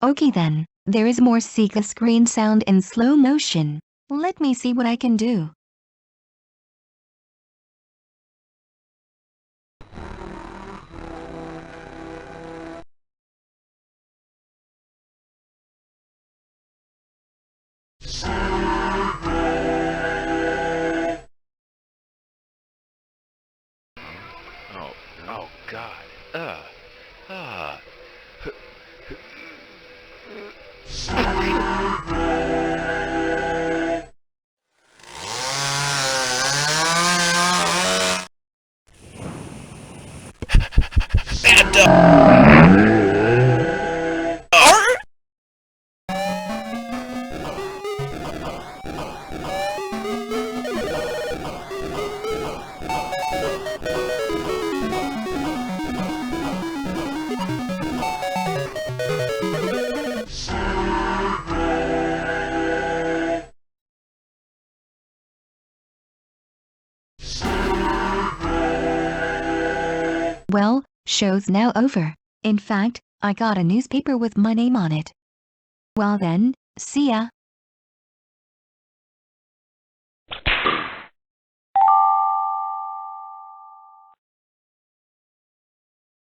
Okay then, there is more Sega screen sound in slow motion. Let me see what I can do. Oh, oh God. Uh, uh. Well, show's now over. In fact, I got a newspaper with my name on it. Well then, see ya.